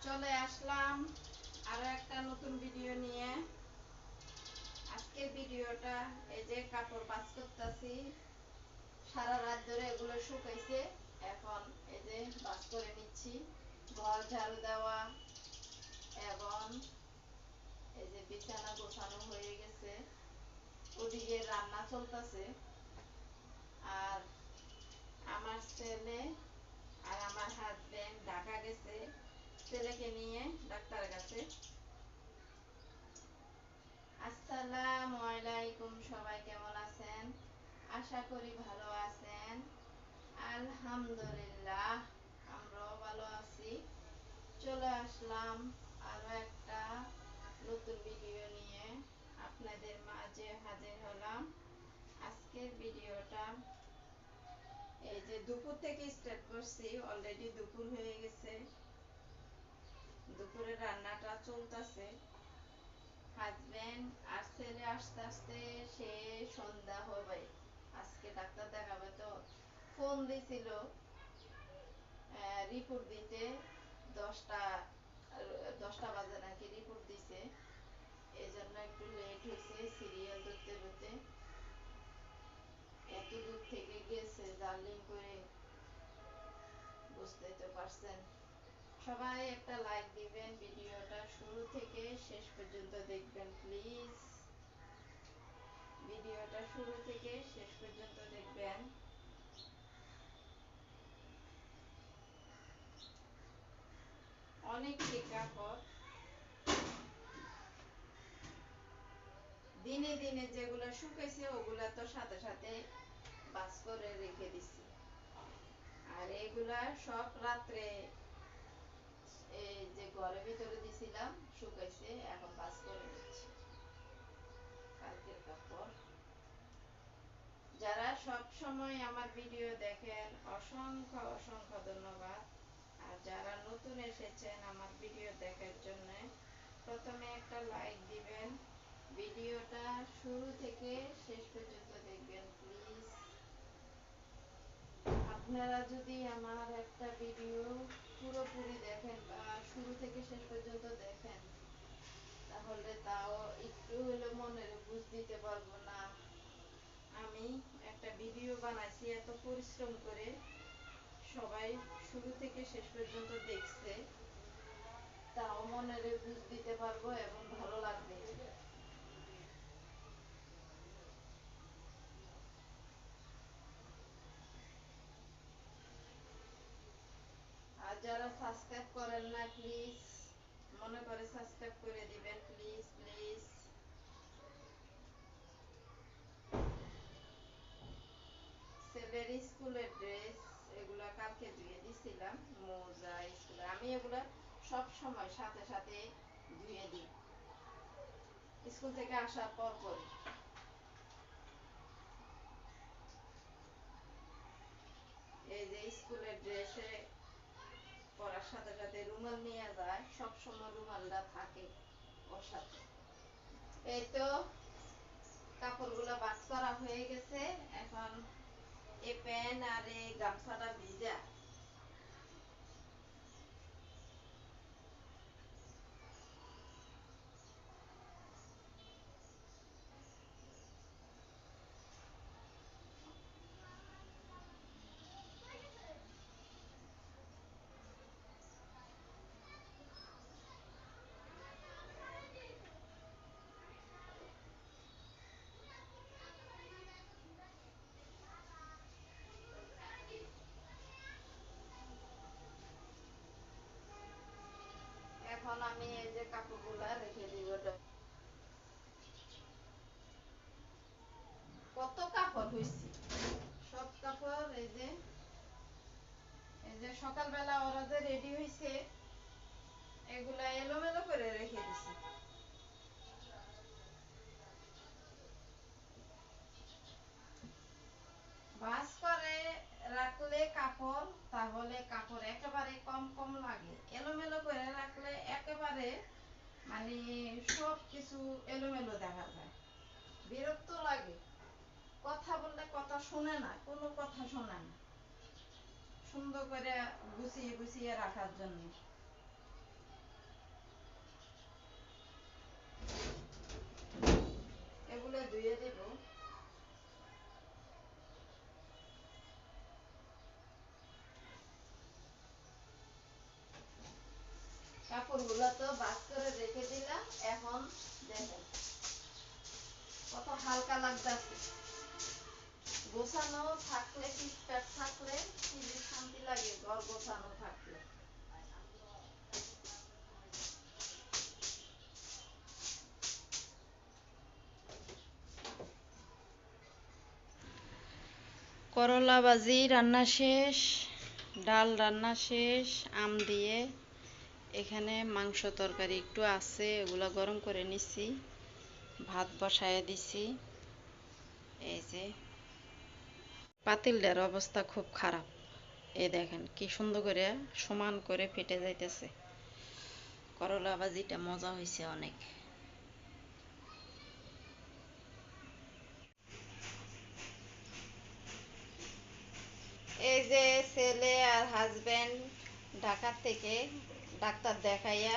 চলে আসলাম আরো একটা নতুন ভিডিও নিয়ে। আজকের ভিডিওটা এই যে কাপড় ভাঁজ করতেছি, সারা রাত ধরে এগুলো শুকাইছে, এখন এই যে ভাঁজ করে নিচ্ছি। ঘর ঝাড়ু দেওয়া এবং এই যে বিছানা গোছানো হয়ে গেছে, ওদিকে রান্না চলতেছে। আর আমার ছেলে আর আমার হাজবেন্ড ঢাকা গেছে ছেলেকে নিয়ে ডাক্তারের কাছে। আসসালামু আলাইকুম, সবাই কেমন আছেন? আশা করি ভালো আছেন। আলহামদুলিল্লাহ, আমরাও ভালো আছি। চলে আসলাম আরো একটা নতুন ভিডিও নিয়ে, আপনাদের মাঝে হাজির হলাম। আজকের ভিডিওটা এই যে দুপুর থেকে স্টার্ট করছি, অলরেডি দুপুর হয়ে গেছে, দুপুরে রান্নাটা চলতেছে। হাজবেন্ড আর ছেলে আস্তে আস্তে সে সন্ধ্যা হবে। আজকে ডাক্তার দেখাবে তো ফোন দিছিল রিপোর্ট দিতে। 10টা 10টা বাজে নাকি রিপোর্ট দিছে, এই জন্য একটু লেট হয়েছে সিরিয়াল ধরতে ধরতে। এত দূর থেকে গেছে জার্নি করে, বুঝতেই তো পারছেন। সবাই একটা লাইক দিবেন, ভিডিওটা শুরু থেকে শেষ পর্যন্ত দেখবেন প্লিজ। ভিডিওটা শুরু থেকে শেষ পর্যন্ত দেখবেন। অনেকটি কাপড় দিনে দিনে যেগুলো শুকাইছে ওগুলা তো সাথে সাথে ভাঁজ করে রেখে দিছি, আর এগুলা সব রাত্রে এই যে ঘরের ভিতরে দিছিলাম শুকাইছে, এখন ভাঁজ করে নিচ্ছি কালকের কাপড়। যারা সব সময় আমার ভিডিও দেখেন অসংখ্য অসংখ্য ধন্যবাদ। আর যারা নতুন এসেছেন আমার ভিডিও দেখার জন্য, প্রথমে একটা লাইক দিবেন, ভিডিওটা শুরু থেকে শেষ পর্যন্ত দেখবেন প্লিজ। আপনারা যদি আমার একটা ভিডিও পুরোপুরি দেখেন বা শুরু থেকে শেষ পর্যন্ত দেখেন, তাহলে তাও একটু হলে মনের বুঝ দিতে পারবো না আমি একটা ভিডিও বানাইছি এত পরিশ্রম করে। সবাই শুরু থেকে শেষ পর্যন্ত দেখছে, তাও মনের বুঝ দিতে পারবো এবং ভালো লাগবে। আর যারা সাবস্ক্রাইব করেন না প্লিজ মনে করে সাবস্ক্রাইব করে দিবেন প্লিজ প্লিজ। ছেলের স্কুলের ড্রেস এগুলা কালকে ধুয়ে দিছিলাম, মোজা স্কুলে আমি এগুলা সব সময় সাথে সাথে ধুয়ে দিই, স্কুল থেকে আসার পর পর। এই যে স্কুলের ড্রেসে পরার সাথে সাথে রুমাল নিয়ে যায়, সব সময় রুমালটা থাকে ওর সাথে। এই তো কাপড়গুলো ভাঁজ করা হয়ে গেছে, এখন এই প্যান্ট আর এই গামছাটা ভিজা। এখন আমি এই যে কাপড়গুলা রেখে দিব। কত কাপড় হয়েছে, সব কাপড় এই যে সকালবেলা ওরা যে রেডি হয়েছে এগুলা এলোমেলো করে রেখে দিছি। ভাঁজ করে রাখলে কাপড়, তাহলে কাপড় একেবারে কম কম লাগে। এলোমেলো করে রাখলে একেবারে মানে সব কিছু এলোমেলো দেখা যায়, বিরক্ত লাগে। কথা বললে কথা শোনে না, কোনো কথা শোনে না। সুন্দর করে গুছিয়ে গুছিয়ে রাখার জন্য এগুলো ধুয়ে দেব। কাপড়গুলো তো ভাঁজ করে রেখে দিলাম। এখন দেখেন কত হালকা লাগতেছে। গোছানো থাকলে, ঠিকঠাক থাকলে কি যে শান্তি লাগে, ঘর গোছানো থাকলে। করলা ভাজি রান্না শেষ, ডাল রান্না শেষ, আম দিয়ে। এখানে মাংস তরকারি একটু আছে, এগুলো গরম করে নিছি, ভাত বসায় দিছি। এই যে পাতিলটার অবস্থা খুব খারাপ, এই দেখেন কি সুন্দর করে সমান করে ফেটে যাইতেছে। করলা ভাজিটা মজা হয়েছে অনেক। এই যে ছেলে আর হাজবেন্ড ঢাকা থেকে ডাক্তার দেখাইয়া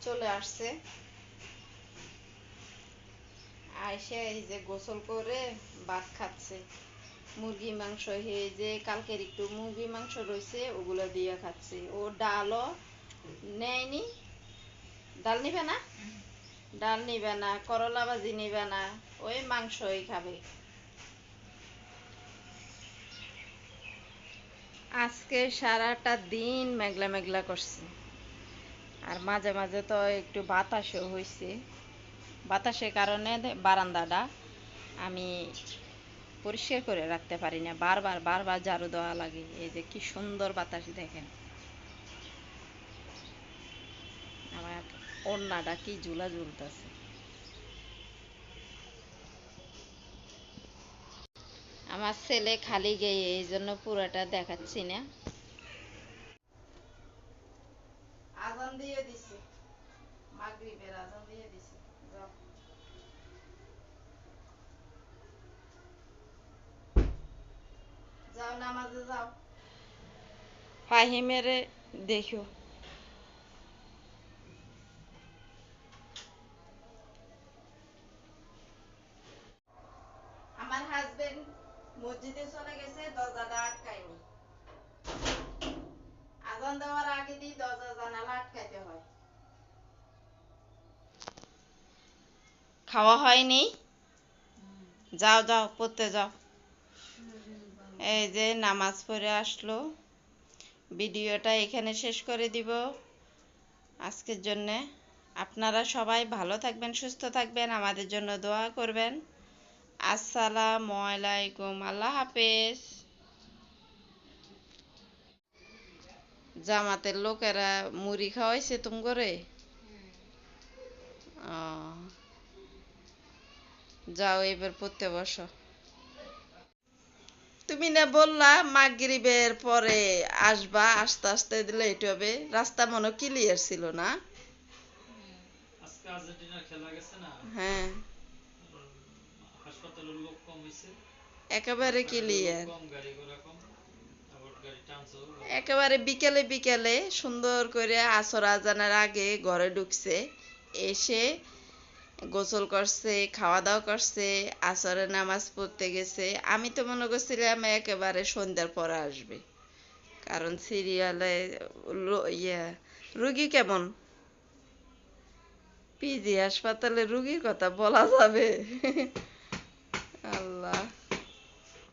চলে আসছে। আইসে এই যে গোসল করে ভাত খাচ্ছে। মুরগি মাংস, এই যে কালকের একটু মুরগি মাংস রয়েছে, ওগুলো দিয়ে খাচ্ছে। ও ডালও নেয়নি। ডাল নিবে না, ডাল নিবে না, করলা ভাজি নিবে না, ওই মাংসই খাবে। আজকে সারাটা দিন মেঘলা মেঘলা করছে, আর মাঝে মাঝে তো একটু বাতাসও হয়েছে। বাতাসের কারণে বারান্দাটা আমি পরিষ্কার করে রাখতে পারি না, বারবার বারবার ঝাড়ু দেওয়া লাগে। এই যে কি সুন্দর বাতাস দেখেন। আমার ওড়নাটা কি ঝুলা ঝুলতেছে। আমার ছেলে খালি গেয়ে, এই জন্য পুরোটা দেখাচ্ছি না। আজান দিয়ে দিছে, মাগরিবের আজান দিয়ে দিছে। যাও যাও নামাজে যাও। ফাহিমেরে দেখো। আমার হাজবেন্ড মসজিদে চলে গেছে, দরজাটা আটকায়নি। আজান দেওয়ার আগে দিয়ে দরজা জানালা আটকাইতে হয়। খাওয়া হয়নি? যাও যাও পড়তে যাও। এই যে নামাজ পড়ে আসলো। ভিডিওটা এখানে শেষ করে দিব আজকের জন্যে। আপনারা সবাই ভালো থাকবেন, সুস্থ থাকবেন, আমাদের জন্য দোয়া করবেন। আসসালামু আলাইকুম, আল্লাহ হাফেজ। জামাতের লোকেরা মুড়ি খাওয়াইছে তুম করে? যাও এবার পড়তে বসো। তুমি না বললা মাগরিবের পরে আসবা, আস্তে আস্তে লেট হবে। রাস্তা মনে ক্লিয়ার ছিল না? আজকে আর্জেন্টিনার খেলা গেছে না, হ্যাঁ, হাসপাতালের লোক কম হইছে, একেবারে রাস্তাঘাটেও লোক ক্লিয়ার। কম, গাড়ি ঘোড়া কম, আবার গাড়ি টানছেও ভালো। একেবারে বিকেলে বিকেলে সুন্দর করে আসর আজানের আগে ঘরে ঢুকছে, এসে গোসল করছে, খাওয়া দাওয়া করছে, আসরের নামাজ পড়তে গেছে। আমি তো মনে করছিলাম একেবারে সন্ধ্যার পরে আসবে, কারণ সিরিয়ালে রুগী কেমন? পিজি হাসপাতালে রুগীর কথা বলা যাবে? আল্লাহ।